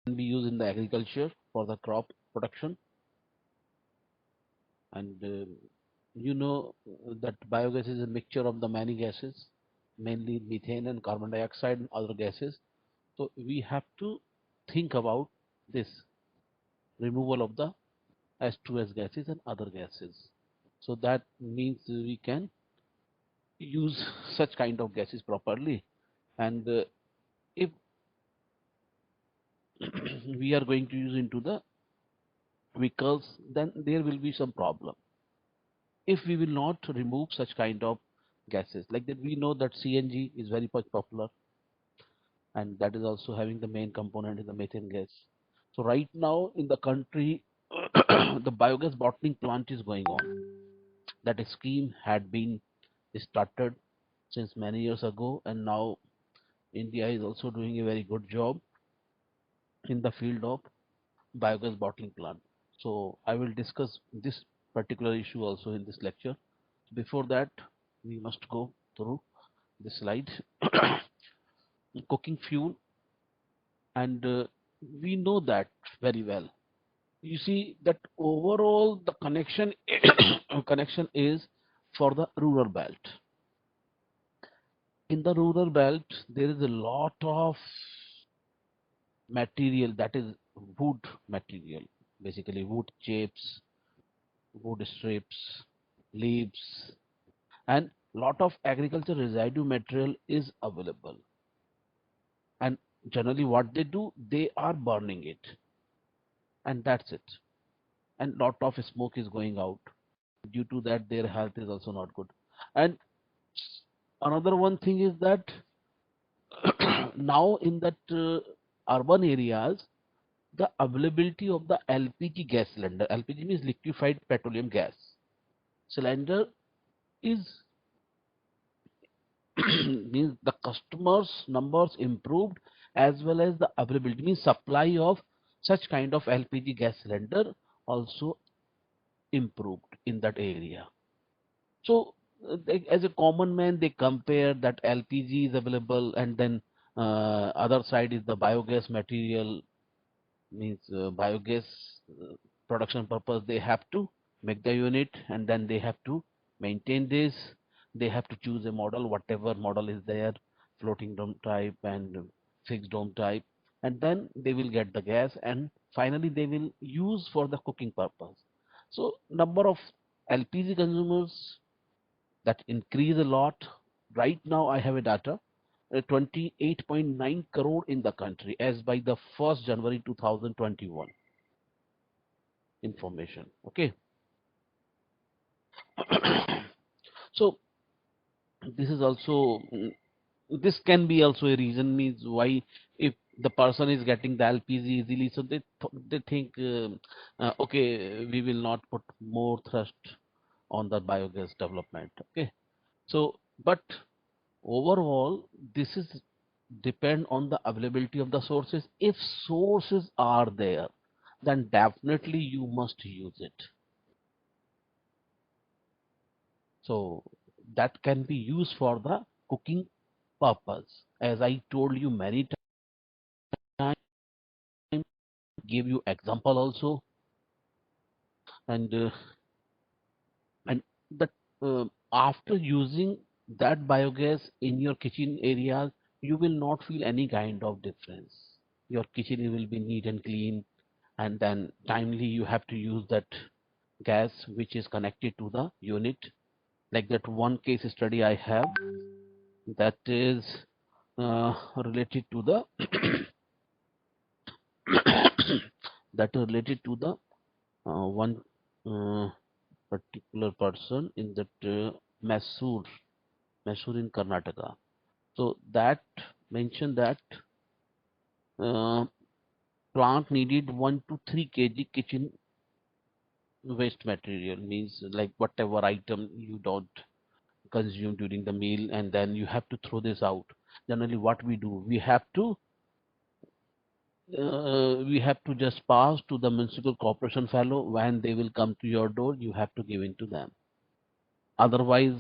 be used in the agriculture for the crop production. And that biogas is a mixture of the many gases, mainly methane and carbon dioxide and other gases. So we have to think about this removal of the H2S gases and other gases. So that means we can use such kind of gases properly. And if we are going to use into the vehicles, then there will be some problem if we will not remove such kind of gases. Like that, we know that CNG is very much popular, and that is also having the main component in the methane gas. So right now in the country, the biogas bottling plant is going on. That scheme had been started since many years ago, and now India is also doing a very good job in the field of biogas bottling plant. So I will discuss this particular issue also in this lecture. Before that, we must go through the slide. Cooking fuel, and we know that very well. You see that overall the connection connection is for the rural belt. In the rural belt, there is a lot of material, that is wood material, basically wood chips, wood strips, leaves, and lot of agriculture residue material is available. And generally what they do, they are burning it, and that's it. And lot of smoke is going out. Due to that, their health is also not good. And another one thing is that now in that urban areas, the availability of the LPG gas cylinder, LPG means liquefied petroleum gas cylinder, is means the customers numbers improved, as well as the availability means supply of such kind of LPG gas cylinder also improved in that area. So as a common man, they compare that LPG is available, and then other side is the biogas material, means biogas production purpose. They have to make the unit, and then they have to maintain this. They have to choose a model, whatever model is there, floating dome type and fixed dome type, and then they will get the gas, and finally they will use for the cooking purpose. So number of LPG consumers that increase a lot. Right now, I have a data, 28.9 crore in the country as by the 1st January 2021 information. Okay. So this is also this can be also a reason, means why, if the person is getting the LPG easily, so they think okay, we will not put more thrust on the biogas development. Okay. So but overall, this is depend on the availability of the sources. If sources are there, then definitely you must use it. So that can be used for the cooking purpose. As I told you many times, give you example also. And and that after using that biogas in your kitchen areas, you will not feel any kind of difference. Your kitchen will be neat and clean, and then timely you have to use that gas which is connected to the unit. Like that one case study I have, that is related to the that is related to the one particular person in that Mysore, Mysore in Karnataka. So that mentioned that uh, plant needed 1 to 3 kg kitchen waste material, means like whatever item you don't consume during the meal, and then you have to throw this out. Generally what we do, we have to just pass to the municipal corporation fellow. When they will come to your door, you have to give in to them. Otherwise,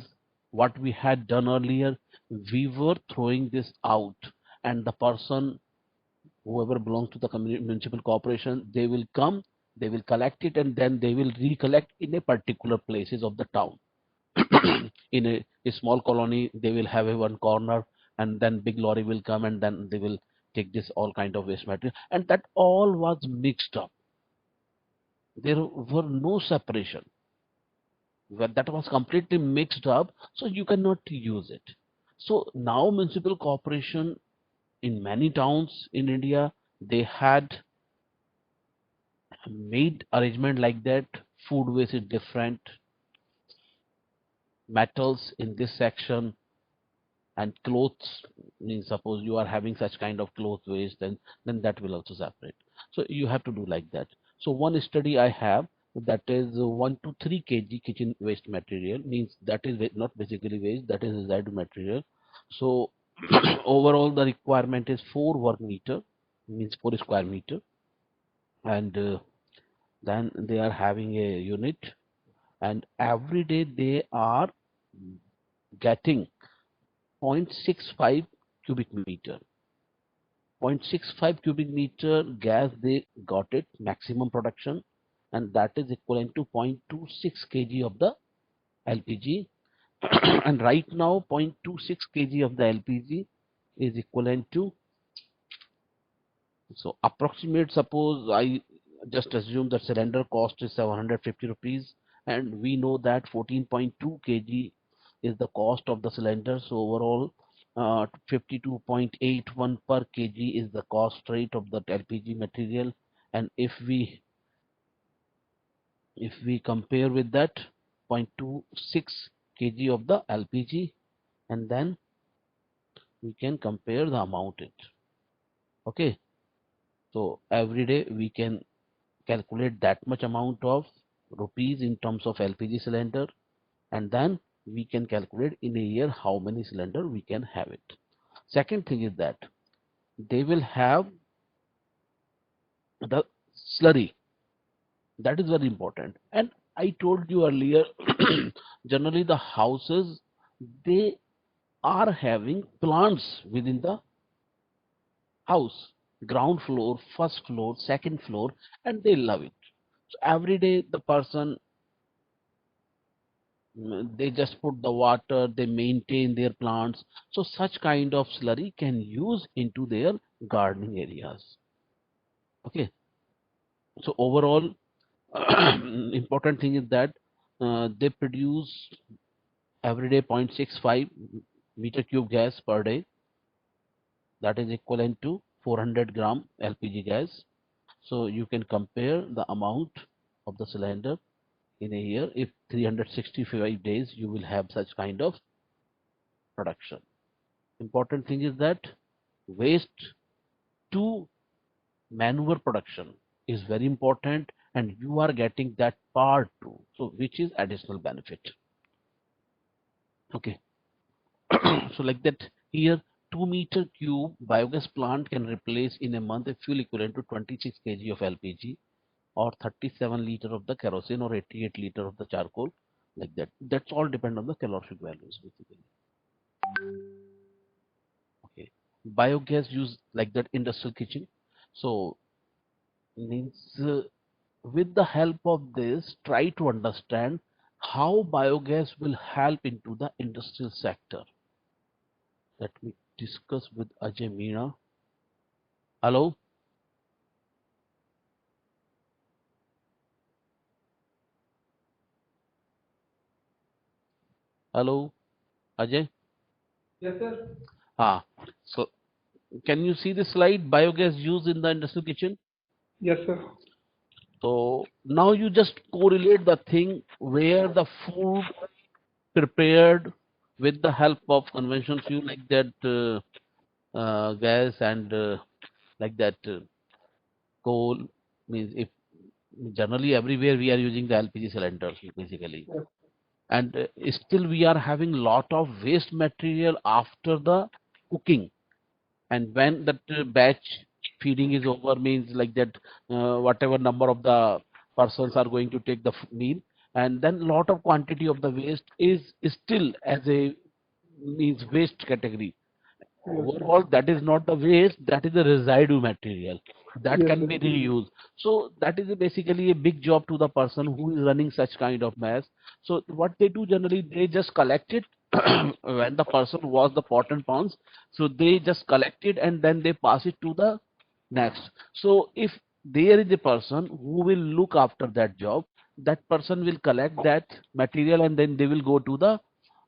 what we had done earlier, we were throwing this out, and the person whoever belongs to the municipal corporation, they will come, they will collect it, and then they will recollect in a particular places of the town. In a small colony, they will have a one corner, and then big lorry will come, and then they will take this all kind of waste material, and that all was mixed up. There were no separation. That was completely mixed up, so you cannot use it. So now municipal corporation in many towns in India, they had made arrangement like that. Food waste is different, metals in this section, and clothes, means suppose you are having such kind of cloth waste, then that will also separate. So you have to do like that. So one study I have, that is 1 to 3 kg kitchen waste material, means that is not basically waste, that is residue material. So overall the requirement is 4 work meter, means 4 square meter, and then they are having a unit, and every day they are getting 0.65 cubic meter. 0.65 cubic meter gas they got it maximum production, and that is equivalent to 0.26 kg of the LPG. And right now 0.26 kg of the LPG is equivalent to, so approximate, suppose I just assume that cylinder cost is 750 rupees, and we know that 14.2 kg is the cost of the cylinder. So overall, 52.81 per kg is the cost rate of the LPG material. And if we compare with that 0.26 kg of the LPG, and then we can compare the amount it. Okay, so every day we can calculate that much amount of rupees in terms of LPG cylinder, and then we can calculate in a year how many cylinder we can have it. Second thing is that they will have the slurry. That is very important. And I told you earlier, generally the houses, they are having plants within the house, ground floor, first floor, second floor, and they love it. So every day the person, they just put the water, they maintain their plants. So such kind of slurry can use into their gardening areas. Okay, so overall, important thing is that they produce every day 0.65 meter cube gas per day, that is equivalent to 400 gram LPG gas. So you can compare the amount of the cylinder in a year. If 365 days you will have such kind of production. Important thing is that waste to manure production is very important, and you are getting that part too, so which is additional benefit. Okay. So like that, here 2 meter cube biogas plant can replace in a month a fuel equivalent to 26 kg of LPG, or 37 liter of the kerosene, or 88 liter of the charcoal. Like that, that's all depend on the calorific values basically. Okay, biogas use like that industrial kitchen. So means with the help of this, try to understand how biogas will help into the industrial sector. Let me discuss with Ajay Meena. Hello, hello, Ajay. Yes, sir. Ah, so can you see the slide? Biogas used in the industrial kitchen. Yes, sir. So now you just correlate the thing where the food prepared with the help of conventional fuel like that gas, and like that coal, means if generally everywhere we are using the LPG cylinders basically, Yes. and still we are having lot of waste material after the cooking, and when that batch feeding is over, means like that whatever number of the persons are going to take the meal, and then lot of quantity of the waste is still as a, means waste category, Overall, that is not the waste, that is the residue material that Yes, can sir. be reused. So that is basically a big job to the person who is running such kind of mess. So what they do generally, they just collect it when the person was the pot and pans. So they just collect it and then they pass it to the next. So if there is a person who will look after that job, that person will collect that material and then they will go to the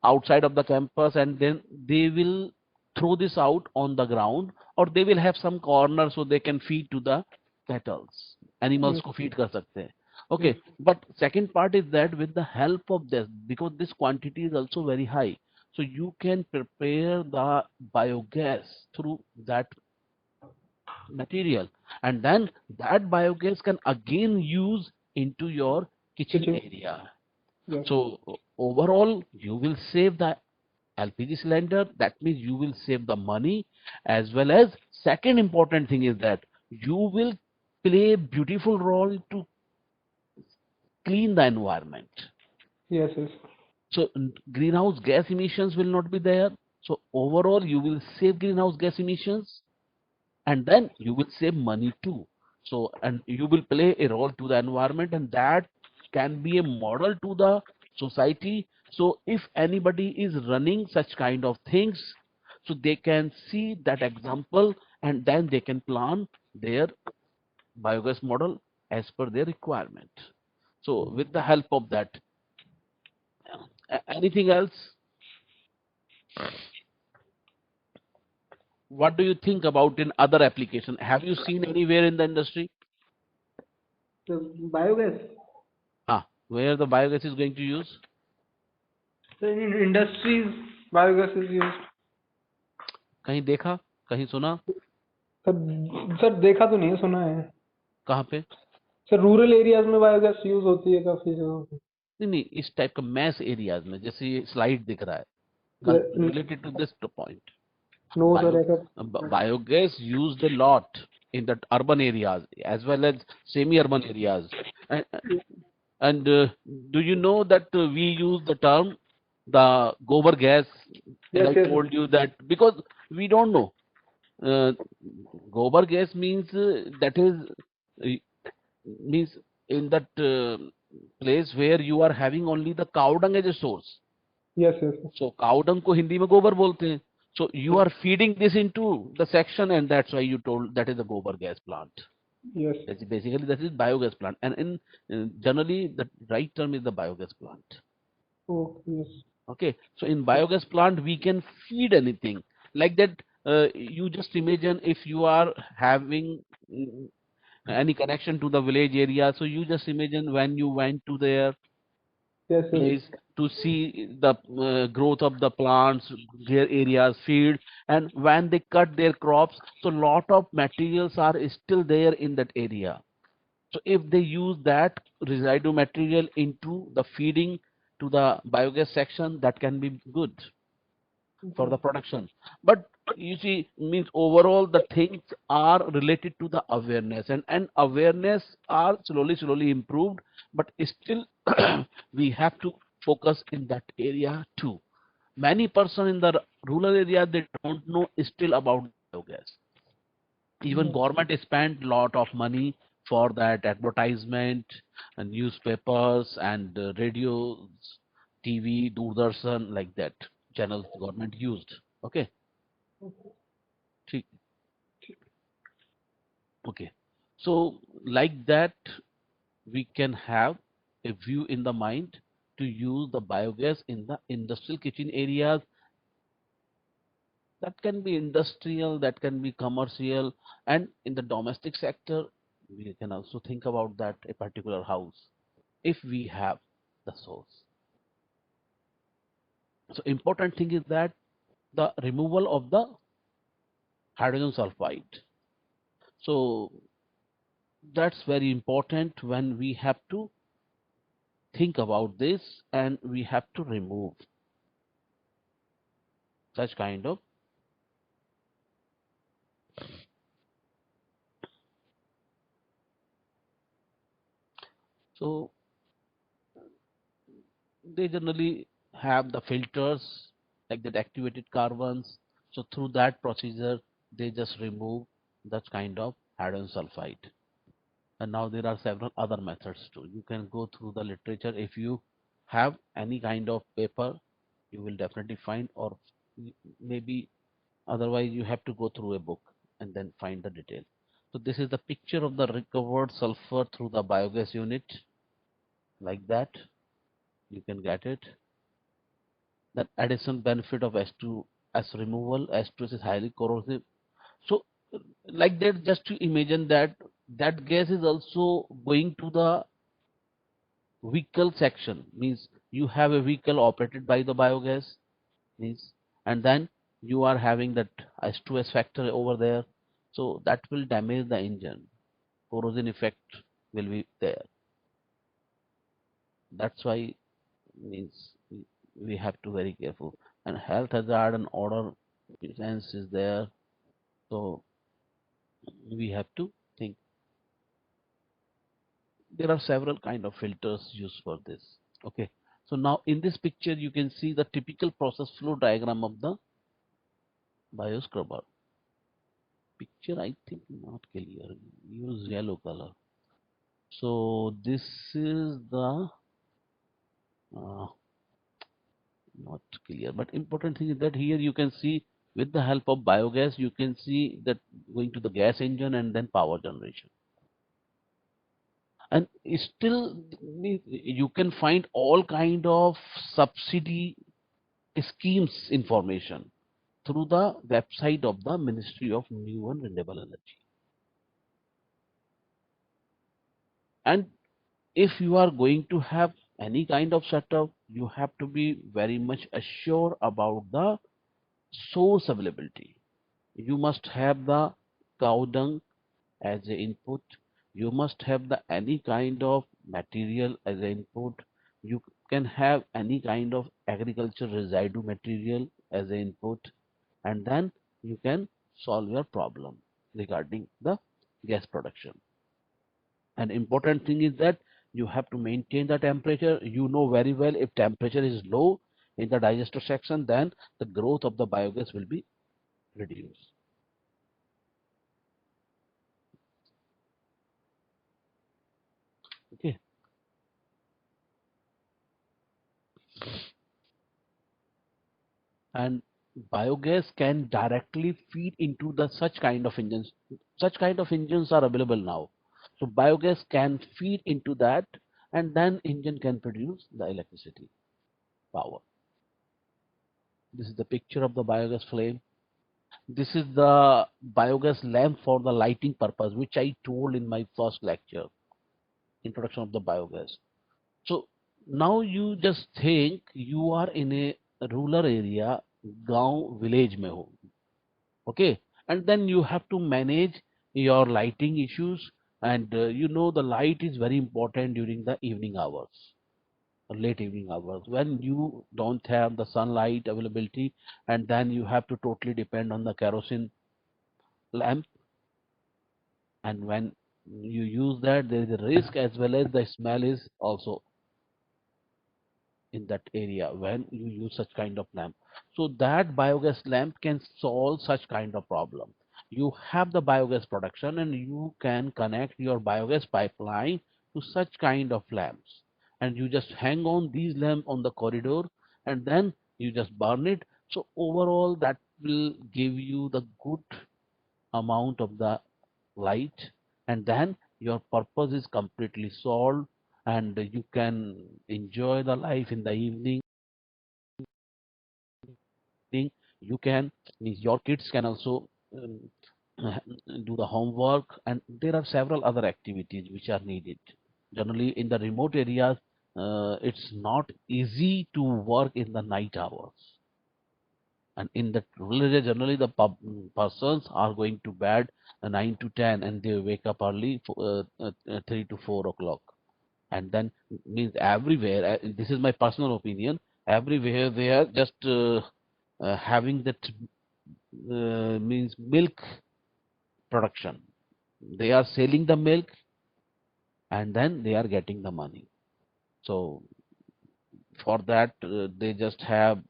outside of the campus and then they will throw this out on the ground, or they will have some corner so they can feed to the cattles, animals Yes, को feed कर सकते हैं. yes, Okay, but second part is that with the help of this, because this quantity is also very high, so you can prepare the biogas through that material, and then that biogas can again use into your kitchen kitchen. area. Yes, So overall, you will save the LPG cylinder. That means you will save the money, as well as second important thing is that you will play a beautiful role to clean the environment. yes, yes, So greenhouse gas emissions will not be there. So overall, you will save greenhouse gas emissions, and then you will save money too. So and you will play a role to the environment, and that can be a model to the society. So if anybody is running such kind of things, so they can see that example and then they can plan their biogas model as per their requirement. So with the help of that, anything else? What do you think about in other application? Have you seen anywhere in the industry the biogas. where the biogas is going to use? So in industries, biogas is used. कहीं देखा, कहीं सुना? Sir देखा तो नहीं है, सुना है. कहाँ पे? सर रूरल एरियाज में बायोगैस यूज होती है काफी जगहों पे. नहीं नहीं, इस टाइप का मैस एरियाज में, जैसे ये स्लाइड दिख रहा है, related to this point. No bio sir ऐसा. biogas used a lot in the urban areas as well as semi-urban areas. And do you know that we use the term the gobar gas, as Yes, I yes, told you that because we don't know. uh, Gobar gas means that is uh, means in that place where you are having only the cow dung as a source. yes, yes, So cow dung को हिंदी में गोबर बोलते हैं. So you are feeding this into the section, and that's why you told that is a gobar gas plant. yes. That's basically that is biogas plant, and in generally the right term is the biogas plant. Oh, yes. Okay, so in biogas plant we can feed anything like that. You just imagine if you are having any connection to the village area, so you just imagine when you went to their Yes, yes. place to see the growth of the plants, their areas, field, and when they cut their crops, so lot of materials are still there in that area. So if they use that residue material into the feeding to the biogas section, that can be good for the production. But you see, means overall the things are related to the awareness, and awareness are slowly improved, but still we have to focus in that area too. Many person in the rural area, they don't know still about biogas. Even Yes. government spent lot of money for that advertisement and newspapers and radios, TV, Doordarshan, like that channels government used. Okay, ठीक. Okay. So like that, we can have a view in the mind to use the biogas in the industrial kitchen areas. That can be industrial, that can be commercial, and in the domestic sector, we can also think about that a particular house if we have the source. So important thing is that the removal of the hydrogen sulfide. So that's very important when we have to think about this, and we have to remove such kind of. So they generally have the filters like that activated carbons. So through that procedure, they just remove that kind of hydrogen sulfide. And now there are several other methods too. You can go through the literature. If you have any kind of paper, you will definitely find, or maybe otherwise you have to go through a book and then find the detail. So this is the picture of the recovered sulfur through the biogas unit, like that. You can get it. The additional benefit of S2S removal. S2S is highly corrosive. So like that, just to imagine that that gas is also going to the vehicle section, means you have a vehicle operated by the biogas, means, and then you are having that S2S factor over there, so that will damage the engine. Corrosion effect will be there. That's why, means, we have to very careful. And health hazard and odor sense is there, so we have to think. There are several kind of filters used for this. Okay, so now in this picture you can see the typical process flow diagram of the bioscrubber. Picture I think not clear, use yellow color. So this is the uh, not clear, but important thing is that here you can see with the help of biogas you can see that going to the gas engine and then power generation. And still you can find all kind of subsidy schemes information through the website of the Ministry of New and Renewable Energy. And if you are going to have any kind of setup, you have to be very much assured about the source availability. You must have the cow dung as an input. You must have the any kind of material as an input. You can have any kind of agriculture residue material as an input, and then you can solve your problem regarding the gas production. And important thing is that you have to maintain the temperature. You know very well, if temperature is low in the digester section, then the growth of the biogas will be reduced. Okay. And biogas can directly feed into the such kind of engines. Such kind of engines are available now. So biogas can feed into that, and then engine can produce the electricity power. This is the picture of the biogas flame. This is the biogas lamp for the lighting purpose, which I told in my first lecture, introduction of the biogas. So now you just think you are in a rural area, gaon village mein ho, okay, and then you have to manage your lighting issues, and you know the light is very important during the evening hours, late evening hours, when you don't have the sunlight availability, and then you have to totally depend on the kerosene lamp. And when you use that, there is a risk as well as the smell is also in that area when you use such kind of lamp. So that biogas lamp can solve such kind of problem. You have the biogas production and you can connect your biogas pipeline to such kind of lamps, and you just hang on these lamps on the corridor, and then you just burn it. So overall that will give you the good amount of the light, and then your purpose is completely solved, and you can enjoy the life in the evening. You can, means your kids can also do the homework, and there are several other activities which are needed. Generally in the remote areas, it's not easy to work in the night hours, and in the rural area generally the persons are going to bed 9 to 10, and they wake up early for 3 to 4 o'clock. And then means everywhere, this is my personal opinion, everywhere they are just having that means milk production. They are selling the milk, and then they are getting the money. So for that they just have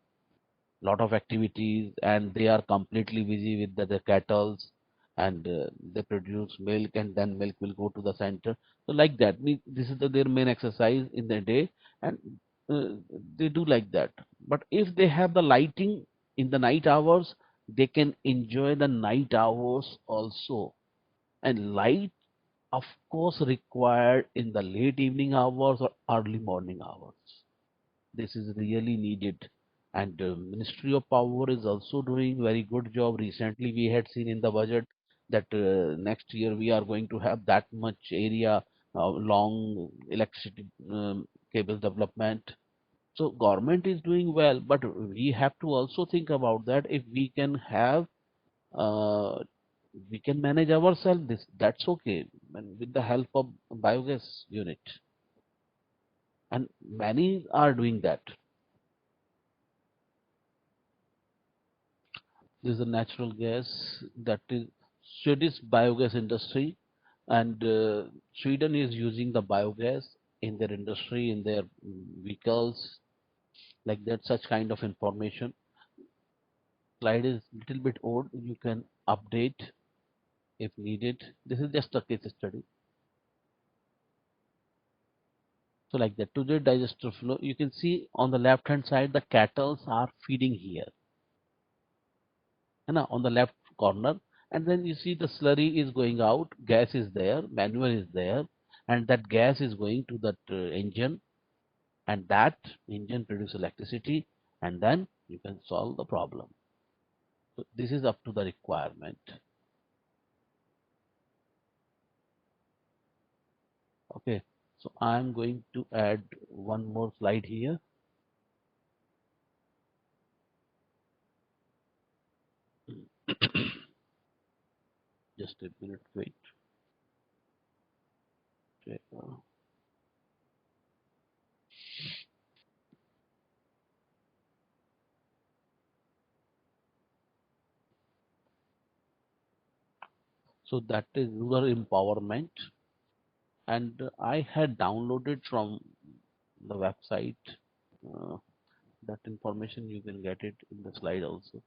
lot of activities, and they are completely busy with the cattles, and they produce milk, and then milk will go to the center. So like that, this is their main exercise in the day, and uh, they do like that. But if they have the lighting in the night hours, they can enjoy the night hours also. And light, of course, required in the late evening hours or early morning hours. This is really needed. And Ministry of Power is also doing very good job. Recently, we had seen in the budget that next year we are going to have that much area long electricity cable development. So government is doing well, but we have to also think about that. If we can have, uh, we can manage ourselves. That's okay, and with the help of biogas unit, and many are doing that. This is a natural gas that is Swedish biogas industry, and Sweden is using the biogas in their industry, in their vehicles, like that. Such kind of information. Slide is little bit old. You can update if needed. This is just a case study. So like that, to the digester flow, you can see on the left hand side the cattles are feeding here, and on the left corner, and then you see the slurry is going out, gas is there, manual is there, and that gas is going to that engine, and that engine produce electricity, and then you can solve the problem. So this is up to the requirement. Okay, so I'm going to add one more slide here. Just a minute, wait. Okay, so that is rural empowerment, and I had downloaded from the website. Uh, that information you can get it in the slide also.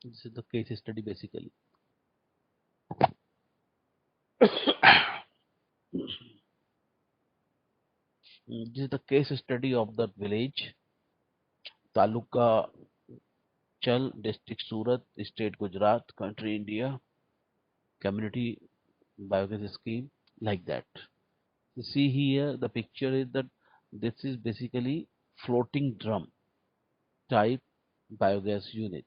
This is the case study basically. This is the case study of the village, Taluka Chal, district Surat, state Gujarat, country India, community biogas scheme, like that. You see here the picture is that this is basically floating drum type biogas unit,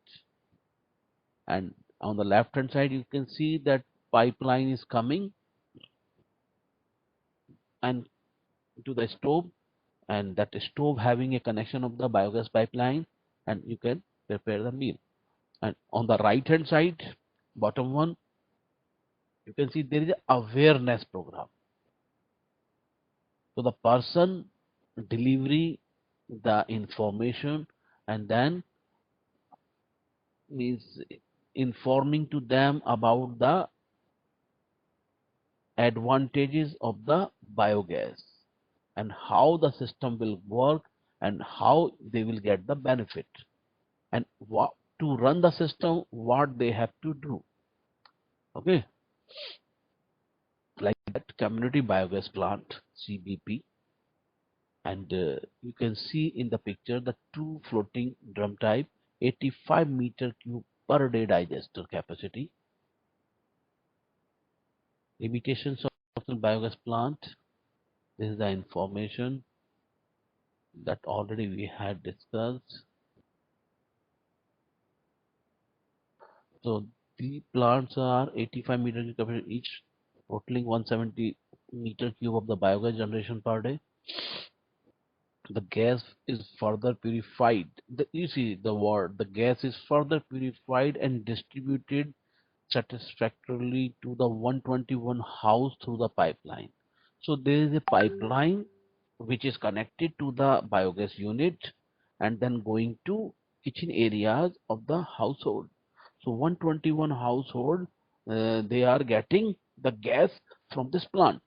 and on the left hand side you can see that pipeline is coming and to the stove, and that stove having a connection of the biogas pipeline, and you can prepare the meal. And on the right hand side, bottom one, you can see there is a awareness program. So the person delivery the information, and then is informing to them about the advantages of the biogas and how the system will work and how they will get the benefit, and what to run the system, what they have to do. Okay, like that community biogas plant, CBP, and you can see in the picture the two floating drum type, 85-meter cube per day digester capacity. Limitations of the biogas plant. This is the information that already we had discussed. So the plants are 85-meter cube capacity each, totaling 170-meter cube of the biogas generation per day. The gas is further purified. You see the word, the gas is further purified and distributed satisfactorily to the 121 house through the pipeline. So there is a pipeline which is connected to the biogas unit and then going to kitchen areas of the household. So 121 household, they are getting the gas from this plant.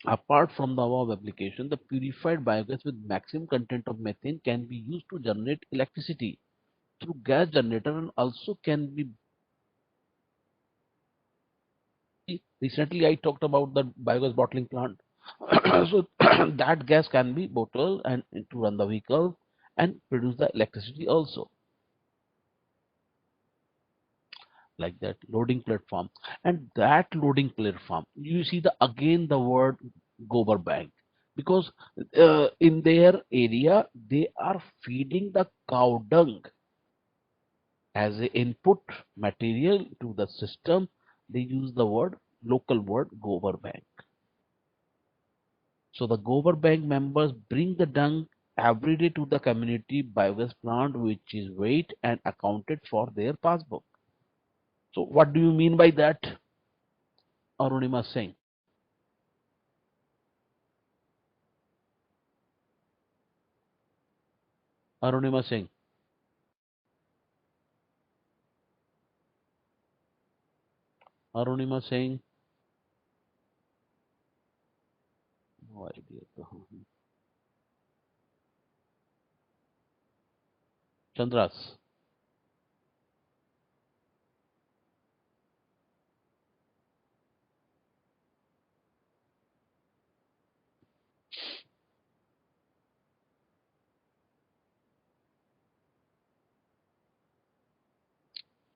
Apart from the above application, the purified biogas with maximum content of methane can be used to generate electricity through gas generator and also can be. Recently, I talked about the biogas bottling plant. So that gas can be bottled and to run the vehicle and produce the electricity also, like that loading platform. And that loading platform, you see the again the word gobar bank, because in their area they are feeding the cow dung as a input material to the system. They use the local word gobar bank. So the Gobar Bank members bring the dung every day to the community biogas plant, which is weighed and accounted for their passbook. So what do you mean by that, Arunima Singh? Arunima Singh. Arunima Singh. No idea. Chandras.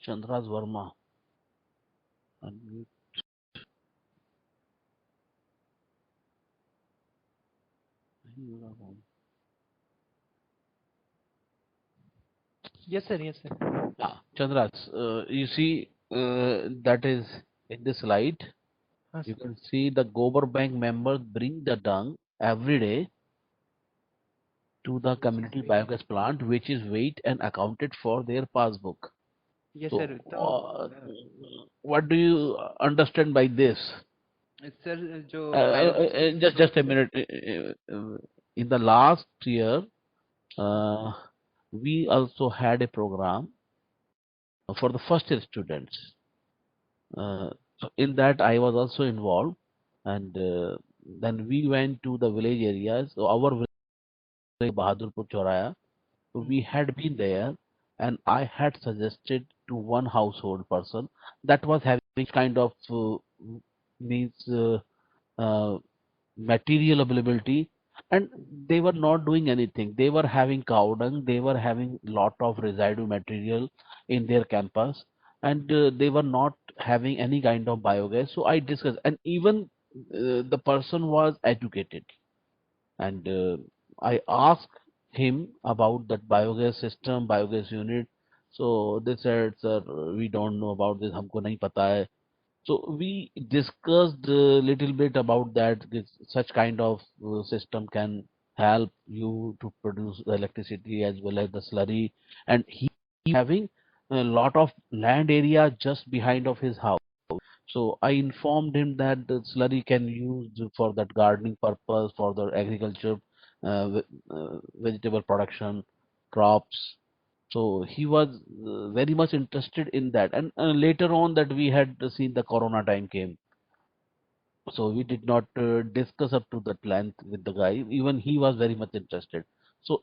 Chandras Verma. Unmute. Yes, sir. Yes, sir. Chandras, you see that is in the slide. You Sir. can see the Gobar Bank members bring the dung every day to the community biogas plant, which is weighed and accounted for their passbook. Yes, sir. So, what do you understand by this? Sir जो biogas Just a minute. In the last year, uh, we also had a program for the first year students. So in that, I was also involved, and then we went to the village areas. So our village, Bahadurpur Choraya. So we had been there, and I had suggested to one household person that was having kind of means material availability, and they were not doing anything. They were having cow dung, they were having lot of residue material in their campus, and they were not having any kind of biogas. So I discussed, and even the person was educated, and I asked him about that biogas system, biogas unit. So they said, sir, we don't know about this, हमको नहीं पता है. So we discussed a little bit about that. Such kind of system can help you to produce the electricity as well as the slurry. And he having a lot of land area just behind of his house. So I informed him that the slurry can use for that gardening purpose, for the agriculture, vegetable production, crops. So he was very much interested in that. And later on that we had seen the Corona time came. So we did not discuss up to that length with the guy. Even he was very much interested. So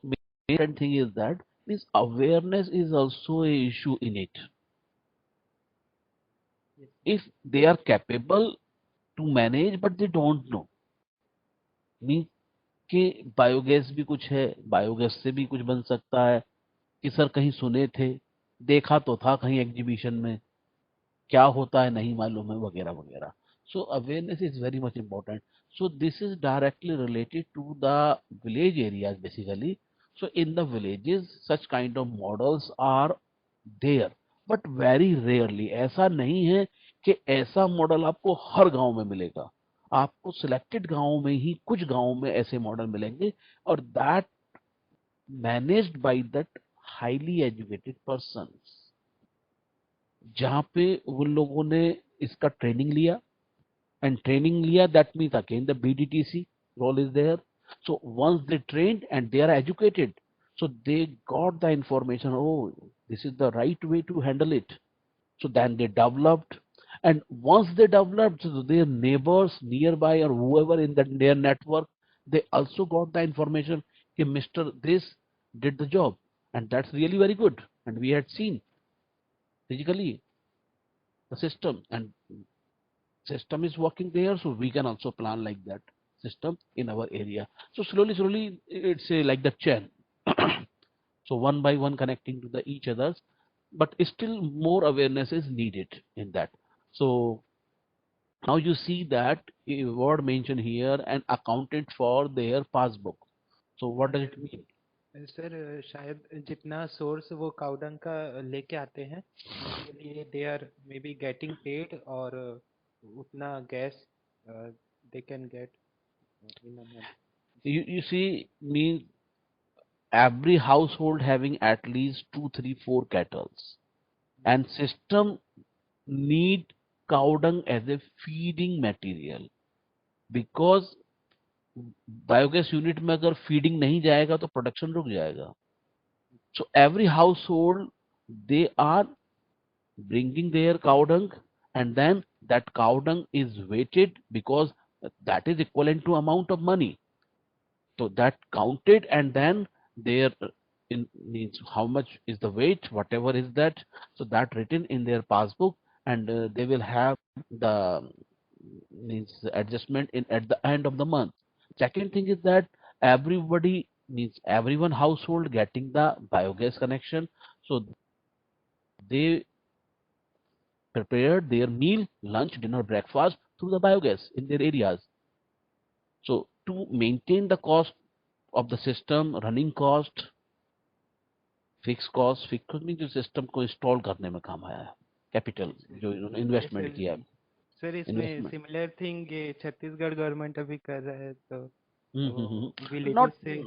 main thing is that this awareness is also a issue in it. If they are capable to manage but they don't know, means कि biogas भी कुछ है, biogas से भी कुछ बन सकता है, कि सर कहीं सुने थे, देखा तो था कहीं एग्जीबिशन में, क्या होता है नहीं मालूम है, वगैरह वगैरह. So awareness is very much important. So this is directly related to the village areas basically. So in the villages such kind of models are there, but very rarely. ऐसा नहीं है कि ऐसा मॉडल आपको हर गांव में मिलेगा. आपको सिलेक्टेड गांव में ही कुछ गांव में ऐसे मॉडल मिलेंगे, और that managed by that highly educated persons, जहाँ पे उन लोगों ने इसका ट्रेनिंग लिया. And training liya, that means again the BDTC role is there. So once they trained and they are educated, so they got the information, oh, this is the right way to handle it. So then they developed, And once they developed, so their neighbors nearby or whoever in their network, they also got the information. Okay, Mr. This did the job, and that's really very good. And we had seen physically the system, and system is working there, so we can also plan like that system in our area. So slowly, it's like the chain. So one by one connecting to the each others, but still more awareness is needed in that. So now you see that a word mentioned here and accounted for their passbook. So what does it mean? Sir शायद जितना source वो cow dung का लेके आते हैं उसके लिए they are may be getting paid और उतना gas they can get in a month. You see, means every household having at least two, three, four cattle, and system need cow dung as a feeding material, because biogas unit में अगर feeding नहीं जाएगा तो production रुक जाएगा. So every household, they are bringing their cow dung, and then that cow dung is weighted, because that is equivalent to amount of money. So that counted, and then their in means how much is the weight, whatever is that. So that written in their passbook, and they will have the means adjustment in at the end of the month. Second thing is that everybody means everyone household getting the biogas connection, so they prepared their meal, lunch, dinner, breakfast through the biogas in their areas. So to maintain the cost of the system, running cost, fix cost में जो system को install करने में काम आया है, capital जो इन्होंने इन्वेस्टमेंट किया है. सर इसमें इन्वेस्टमेंट सिमिलर थिंग ये छत्तीसगढ़ गवर्नमेंट अभी कर रहा है तो not विलेजेस से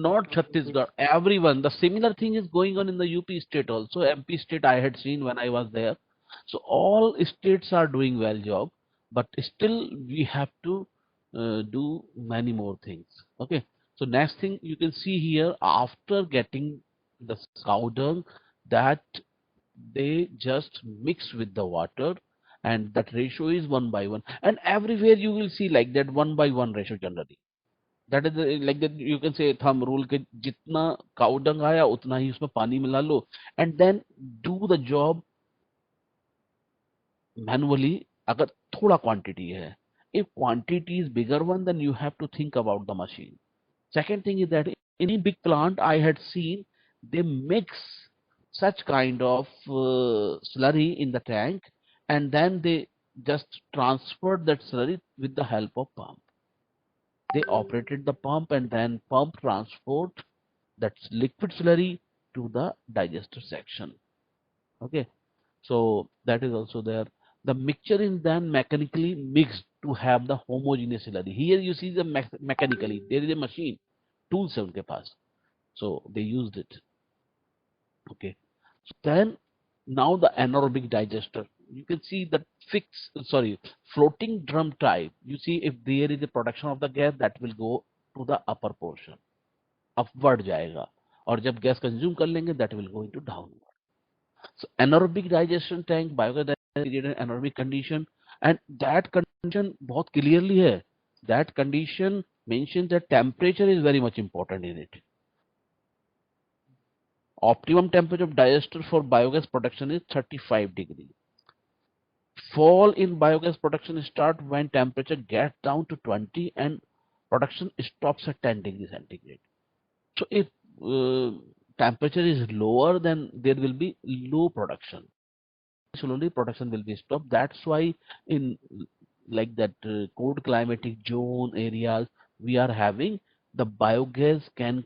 not Chhattisgarh, everyone. The similar thing is going on in the UP state also. MP state I had seen when I was there. So all states are doing well job, but still we have to do many more things. Okay. So next thing you can see here, after getting the cow dung, that they just mix with the water, and that ratio is 1 by 1, and everywhere you will see like that 1 by 1 ratio generally. That is like that you can say thumb rule के जितना काऊ डंग आया उतना ही उसमें पानी मिला लो, and then do the job manually. अगर थोड़ा क्वांटिटी है, if quantity is bigger one, then you have to think about the machine. Second thing is that in a big plant I had seen they mix such kind of slurry in the tank, and then they just transferred that slurry with the help of pump. They operated the pump, and then pump transport that liquid slurry to the digester section. Okay, so that is also there. The mixture is then mechanically mixed to have the homogeneous slurry. Here you see the mechanically there is a machine, tools है उनके पास, so they used it. Okay, so then now the anaerobic digester. You can see that floating drum type. You see if there is a production of the gas, that will go to the upper portion, upward जाएगा, और जब gas consume कर लेंगे that will go into downward. So anaerobic digestion tank, biogas digestion anaerobic condition, and that condition बहुत clearly है. That condition mentions that temperature is very much important in it. Optimum temperature of digester for biogas production is 35 degrees. Fall in biogas production start when temperature gets down to 20 and production stops at 10 degrees centigrade. So if temperature is lower, then there will be low production. Slowly production will be stopped. That's why in like that cold climatic zone areas, we are having the biogas can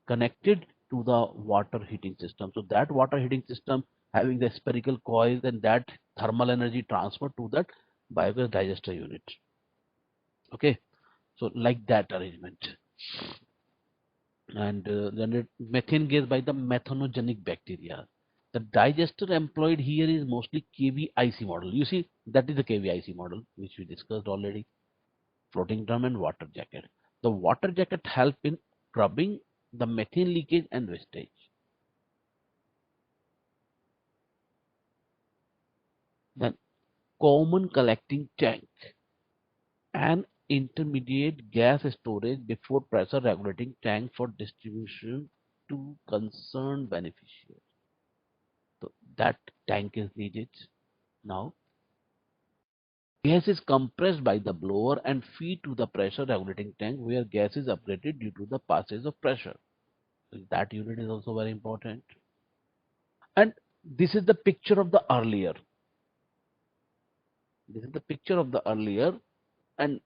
connected to the water heating system. So that water heating system having the spherical coils, and that thermal energy transfer to that biogas digester unit. Okay, so like that arrangement. And generate methane gas by the methanogenic bacteria. The digester employed here is mostly KVIC model. You see, that is the KVIC model which we discussed already. Floating drum and water jacket. The water jacket help in scrubbing the methane leakage and wastage. Then common collecting tank, and intermediate gas storage before pressure regulating tank for distribution to concerned beneficiaries. So that tank is needed. Now, gas is compressed by the blower and feed to the pressure regulating tank where gas is upgraded due to the passage of pressure. So that unit is also very important. And this is the picture of the earlier. This is the picture of the earlier, and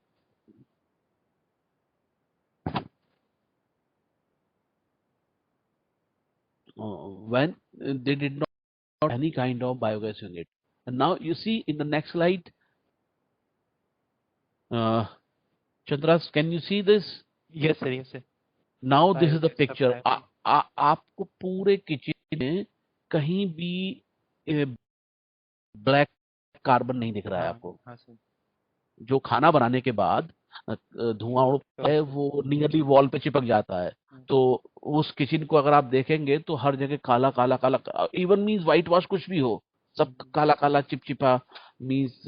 when they did not have any kind of biogas unit. And now you see in the next slide, Chandras, can you see this? Yes, sir. Yes, sir. Now this is the Biogas picture. supply. आपको पूरे kitchen में कहीं भी black carbon नहीं दिख रहा है हाँ आपको. हाँ सर. जो खाना बनाने के बाद धुआं उड़ता है वो नियरली वॉल पे चिपक जाता है. तो उस किचन को अगर आप देखेंगे तो हर जगह काला काला काला, इवन मीन्स व्हाइट वॉश कुछ भी हो, सब काला काला चिपचिपा. मीन्स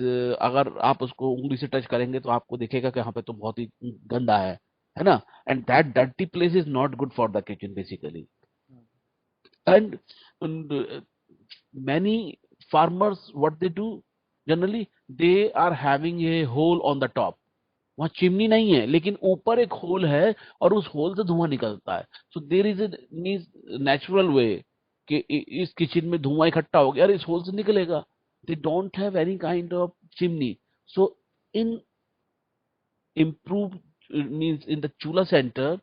अगर आप उसको उंगली से टच करेंगे तो आपको दिखेगा कि यहाँ पे तो बहुत ही गंदा है ना. And that dirty place is not good for the kitchen basically. And many farmers, what they do generally, they are having a hole on the top. वहाँ चिमनी नहीं है लेकिन ऊपर एक होल है और उस होल से धुआं निकलता है. सो there is a natural way कि इस किचन में धुआं इकट्ठा हो गया और इस होल से निकलेगा. They don't have any kind of chimney. So in improved means in the chula center,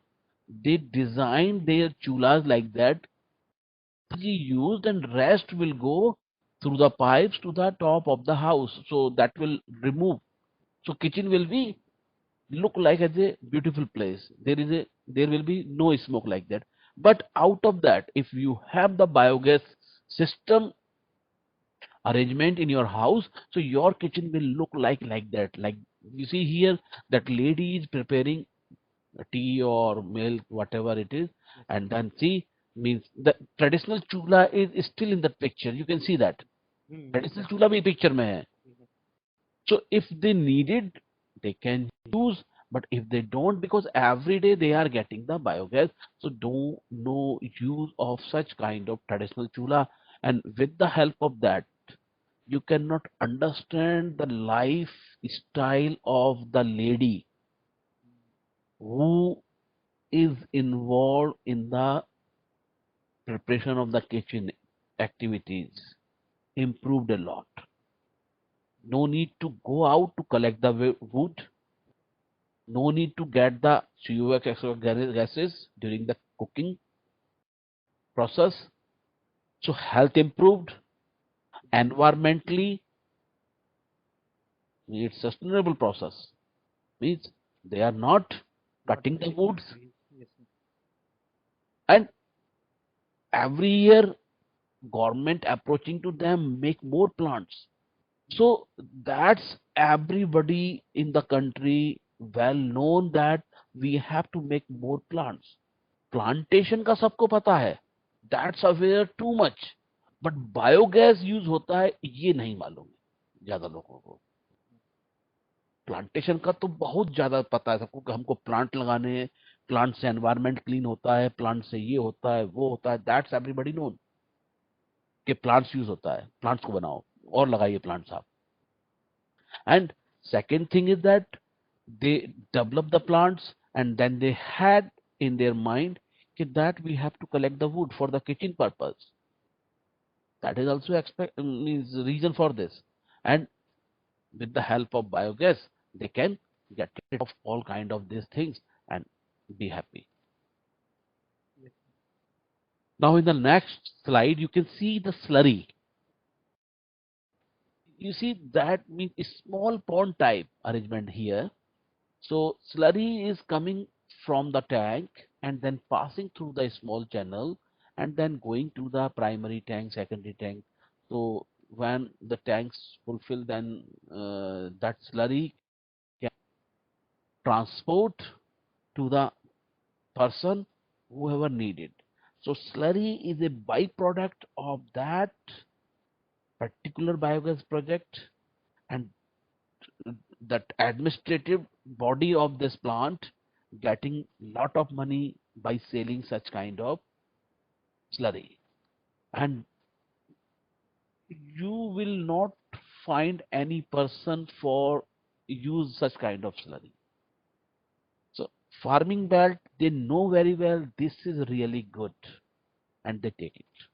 they designed their chulas like that used and rest will go through the pipes to the top of the house, so that will remove. So kitchen will be look like as a beautiful place. There will be no smoke like that. But out of that, if you have the biogas system arrangement in your house, so your kitchen will look like that. Like you see here, that lady is preparing tea or milk, whatever it is, and then see, means the traditional chula is still in the picture. You can see that traditional chula bhi picture mein hai. So if they need it, they can use. But if they don't, because every day they are getting the biogas, so don't no use of such kind of traditional chula. And with the help of that, you cannot understand the lifestyle of the lady who is involved in the preparation of the kitchen activities. Improved a lot. No need to go out to collect the wood. No need to get the CO2 gases during the cooking process. So health improved. Environmentally, it's sustainable process. Means they are not cutting the woods. Yes, sir. And every year government approaching to them make more plants. So that's everybody in the country well known that we have to make more plants. Plantation का सबको पता है. That's aware too much. But biogas use होता है ये नहीं मालूम है ज्यादा लोगों को. प्लांटेशन का तो बहुत ज्यादा पता है सबको कि हमको प्लांट लगाने हैं, प्लांट से एनवायरनमेंट क्लीन होता है, प्लांट से ये होता है वो होता है. दैट्स एवरीबडी नोन कि प्लांट्स यूज होता है. प्लांट्स को बनाओ और लगाइए प्लांट्स आप. And second thing is that they develop the plants and then they had in their mind that we have to collect the wood for the kitchen purpose. That is also means reason for this. And with the help of biogas, they can get rid of all kind of these things and be happy. Yes. Now in the next slide, you can see the slurry. You see that means a small pond type arrangement here. So slurry is coming from the tank and then passing through the small channel and then going to the primary tank, secondary tank. So when the tanks fulfill, then that slurry can transport to the person whoever needed. So slurry is a byproduct of that particular biogas project, and that administrative body of this plant getting lot of money by selling such kind of slurry, and you will not find any person for use such kind of slurry. So farming belt, they know very well this is really good and they take it.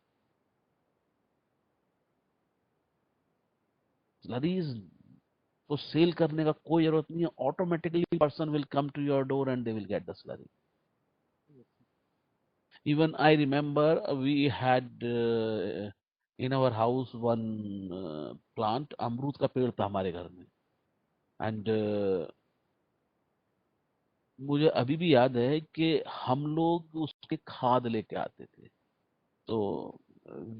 Slurry is तो sell करने का कोई जरूरत नहीं है, automatically person will come to your door and they will get the slurry. Even I remember we had in our house one plant, अमरूद का पेड़ था हमारे घर में, and मुझे अभी भी याद है कि हम लोग उसके खाद लेके आते थे. तो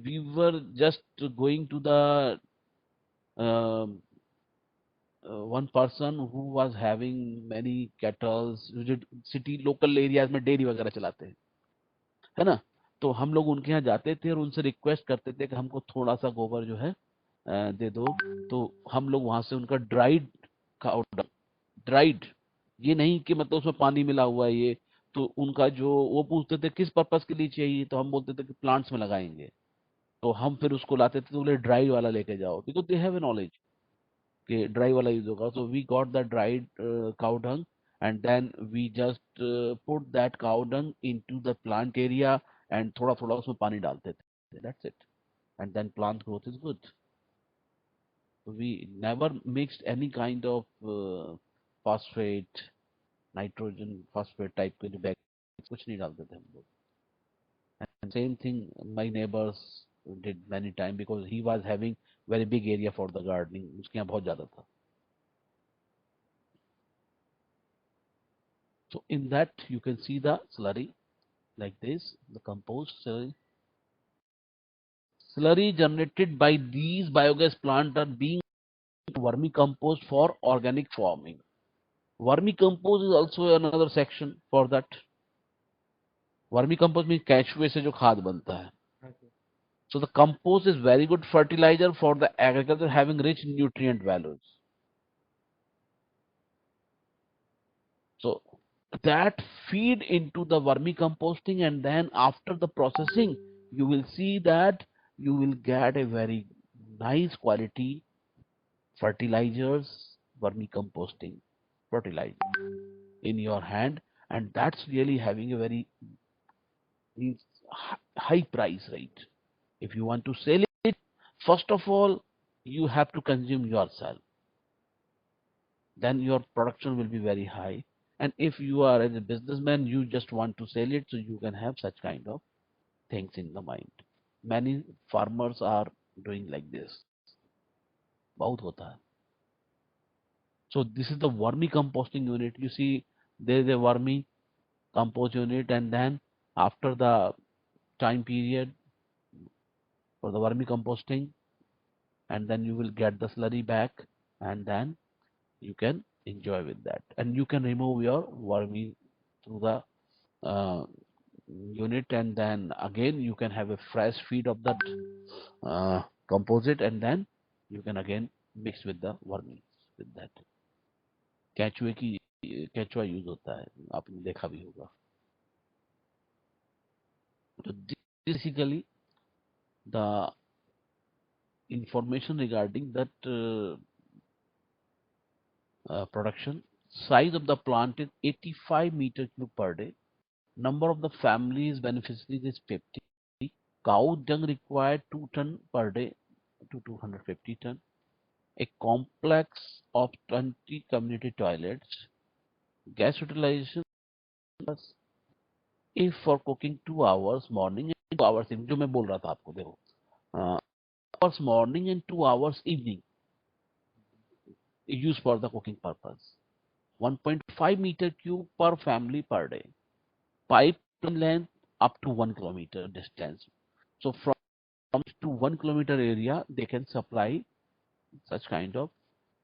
we were just going to the one person who was having many cattle, city local areas में डेयरी वगैरह चलाते हैं, है ना. तो हम लोग उनके यहाँ जाते थे और उनसे रिक्वेस्ट करते थे कि हमको थोड़ा सा गोबर जो है दे दो. तो हम लोग वहां से उनका ड्राइड ड्राइड, ये नहीं कि मतलब उसमें पानी मिला हुआ है ये, तो उनका जो वो पूछते थे किस पर्पस के लिए चाहिए, तो हम बोलते थे कि प्लांट्स में लगाएंगे. तो हम फिर उसको लाते थे, तो बोले ड्राई वाला लेके जाओ, because they have a knowledge कि ड्राई वाला यूज होगा. So we got the dried cow dung and then we just put that cow dung into the plant area and थोड़ा थोड़ा उसमें पानी डालते थे. That's it. And then plant growth is good. We never mixed any kind of phosphate, nitrogen, phosphate type के जो bag कुछ नहीं डालते थे हम लोग. And same thing my neighbors did many time because he was having very big area for the gardening. उसके यहाँ बहुत ज्यादा था. So in that you can see the slurry like this, the compost slurry. Slurry generated by these biogas plants are being vermicompost for organic farming. Vermicompost is also another section for that. Vermicompost means केचुए से जो खाद बनता है. Okay. So the compost is very good fertilizer for the agriculture having rich nutrient values. So that feed into the vermicomposting, and then after the processing you will see that you will get a very nice quality fertilizers, vermicomposting fertilizer in your hand, and that's really having a very means high price rate. If you want to sell it, first of all you have to consume yourself, then your production will be very high. And if you are as a businessman, you just want to sell it, so you can have such kind of things in the mind. Many farmers are doing like this. बहुत होता है. So this is the vermi composting unit. You see there is a vermi compost unit, and then after the time period for the vermi composting, and then you will get the slurry back, and then you can enjoy with that, and you can remove your vermi through the unit, and then again you can have a fresh feed of that composite, and then you can again mix with the vermi with that. केचुए की केचुआ use होता है, आपने देखा भी होगा. तो basically the information regarding that production. Size of the plant is 85 meter cube per day. Number of the families beneficiaries is 50. Cow dung required 2 ton per day to 250 ton. A complex of 20 community toilets. Gas utilization if for cooking 2 hours morning and 2 hours evening, जो मैं बोल रहा था आपको, देखो hours morning and 2 hours evening used for the cooking purpose. 1.5 meter cube per family per day. Pipe length up to 1 kilometer distance. So from to 1 kilometer area they can supply such kind of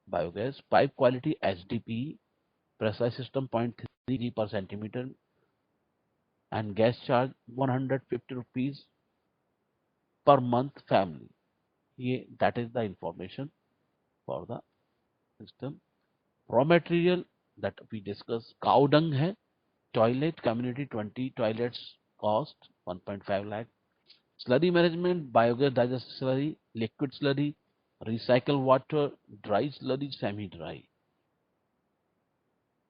biogas. Pipe quality SDP, precise system 0.3 per centimeter, and gas charge 150 rupees per month family. That is the information for the system. Raw material that we discussed, cow dung hai, toilet community 20 toilets cost 1.5 lakh. Slurry management, biogas digester slurry, liquid slurry, recycle water, dry slurry, semi-dry.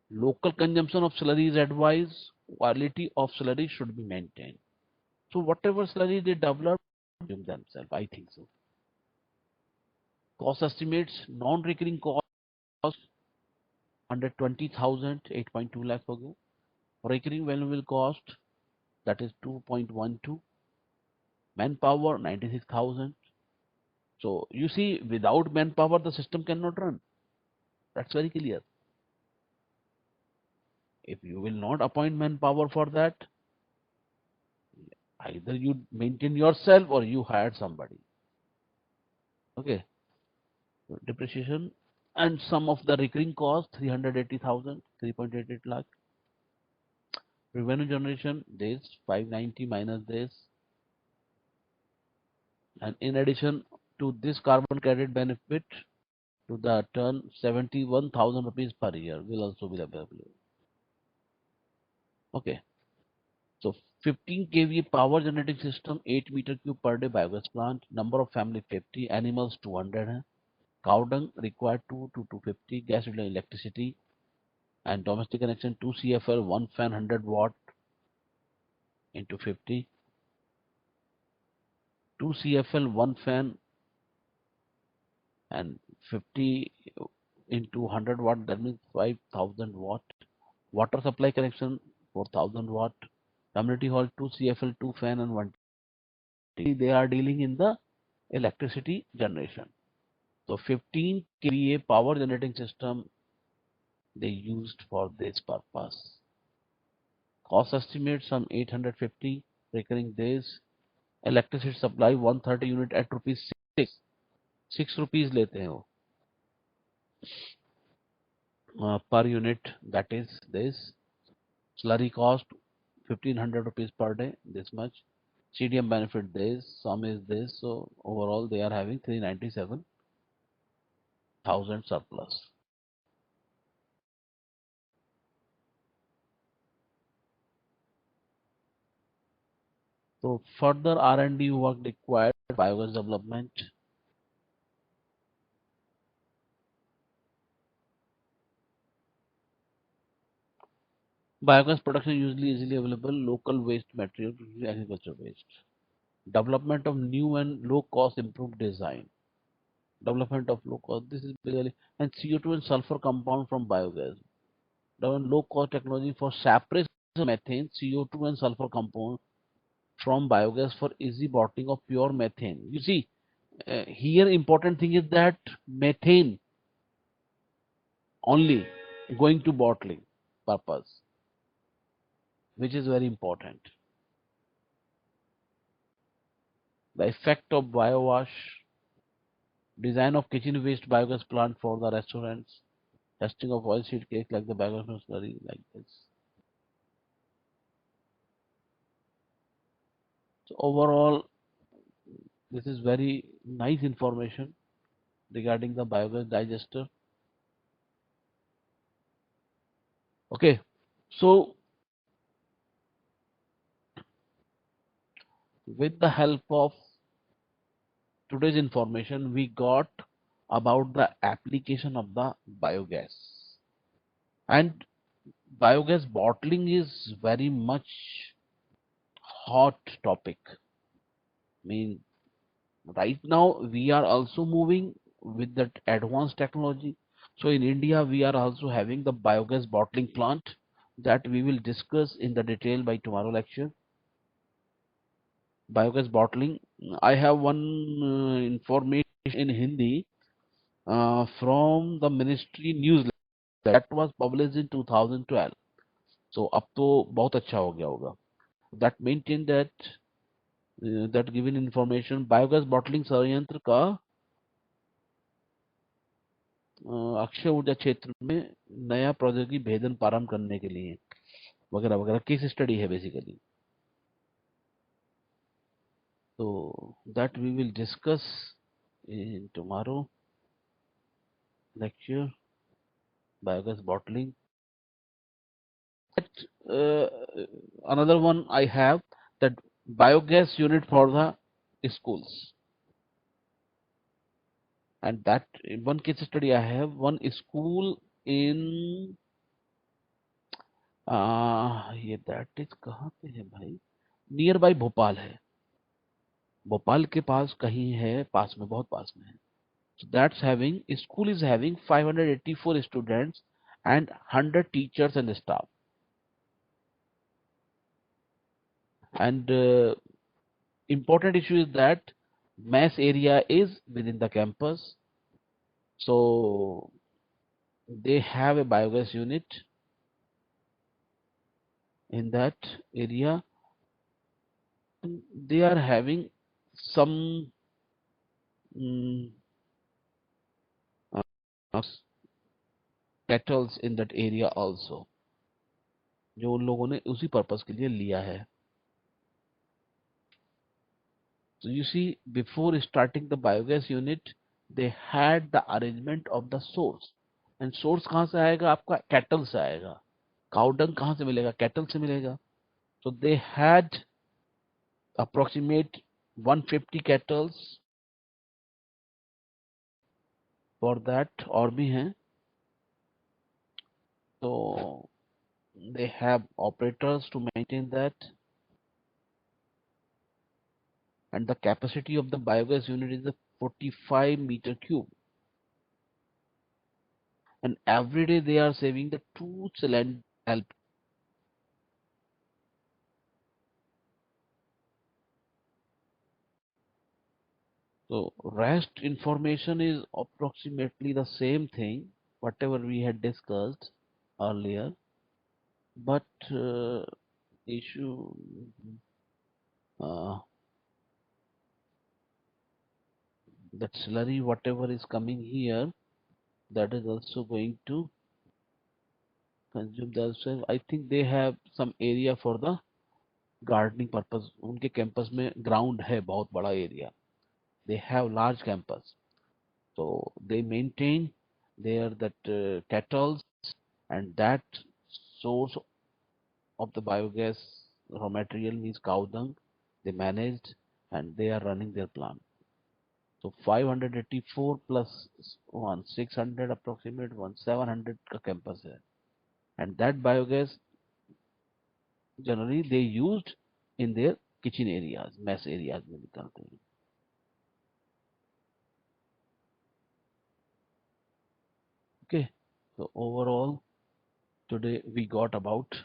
Local consumption of slurry is advised. Quality of slurry should be maintained. So whatever slurry they develop, themselves, I think so. Cost estimates, non-recurring cost 120,000, 8.2 lakh हो गया. Recurring valuable cost, that is 2.12. Manpower 96,000. So you see, without manpower the system cannot run. That's very clear. If you will not appoint manpower for that, either you maintain yourself or you hire somebody. Okay. Depreciation and some of the recurring costs 380,000, 3.88 lakh. Revenue generation, this 590 minus this, and in addition to this carbon credit benefit, to the turn 71,000 rupees per year will also be available. Okay, so 15 kVA power generating system, 8 meter cube per day biogas plant, number of family 50, animals 200 hai. Cow dung required 2 to 250, gas electricity and domestic connection 2 CFL, 1 fan 100 watt into 50, 2 CFL, 1 fan and 50 into 100 watt, that means 5,000 watt. Water supply connection 4,000 watt. Community hall 2 CFL, 2 fan and 1 T. They are dealing in the electricity generation. So 15 kVA power generating system they used for this purpose. Cost estimate some 850 recurring days. Electricity supply 130 unit at rupees 6 rupees लेते हैं वो per unit, that is this. Slurry cost 1500 rupees per day, this much. CDM benefit this, sum is this, so overall they are having 397,000 surplus. So further R&D work required, biogas development. Biogas production usually easily available, local waste material, usually agriculture waste. Development of new and low cost improved design. Development of low cost, this is basically, and CO2 and sulfur compound from biogas. Development low cost technology for separation of methane, CO2 and sulfur compound from biogas for easy bottling of pure methane. You see, here important thing is that methane only going to bottling purpose, which is very important. The effect of biowash, design of kitchen waste biogas plant for the restaurants, testing of oil seed cake like the biogas slurry like this. So overall, this is very nice information regarding the biogas digester. Okay, so with the help of today's information, we got about the application of the biogas, and biogas bottling is very much hot topic. I mean, right now we are also moving with that advanced technology. So in India, we are also having the biogas bottling plant that we will discuss in the detail by tomorrow lecture. Biogas bottling. I have one information in Hindi from the ministry newsletter that was published in 2012. So अब तो बहुत अच्छा हो गया होगा. That maintained that given information, biogas bottling संयंत्र का अक्षय ऊर्जा क्षेत्र में नया प्रौद्योगिकी भेदन प्रारंभ करने के लिए वगैरह वगैरह केस स्टडी है basically. So that we will discuss in tomorrow. lecture, biogas bottling. Another one I have, that biogas unit for the schools, and that one case study I have, one school in ये that is कहाँ पे है भाई, near by Bhopal है, भोपाल के पास कहीं है, पास में, बहुत पास में है. So that's having, school is having 584 students and 100 teachers and staff. And important issue is that mass area is within the campus. So they have a biogas unit in that area. They are having some uh, kettles in that area also, जो उन लोगों ने उसी purpose के लिए लिया है. So you see, before starting the biogas unit, they had the arrangement of the source. And source कहाँ से आएगा? आपका cattle से आएगा. Cow dung कहाँ से मिलेगा? Cattle से मिलेगा. So they had approximate 150 cattle for that, और भी हैं. So they have operators to maintain that. And the capacity of the biogas unit is a 45 meter cube. And every day they are saving the 2 cylinder LP. So rest information is approximately the same thing, whatever we had discussed earlier, but issue uh, that slurry whatever is coming here, that is also going to consume the self. I think they have some area for the gardening purpose. उनके campus में ground है बहुत बड़ा area. They have large campus, so they maintain there that kettles, and that source of the biogas raw material means cow dung. They managed and they are running their plant. So 584 plus 1 600 approximate 1 700 का campus है, and that biogas generally they used in their kitchen areas, mess areas में निकालते हैं. Okay, so overall today we got about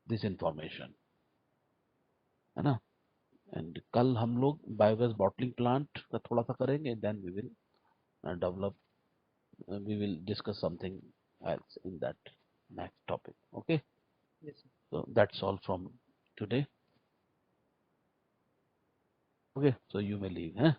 this information, है ना. And कल हम लोग बायोगैस बॉटलिंग प्लांट का थोड़ा सा करेंगे, then we will develop, we will discuss something else in that next topic. Okay, Yes, sir. so that's all from today. Okay, so you may leave, huh?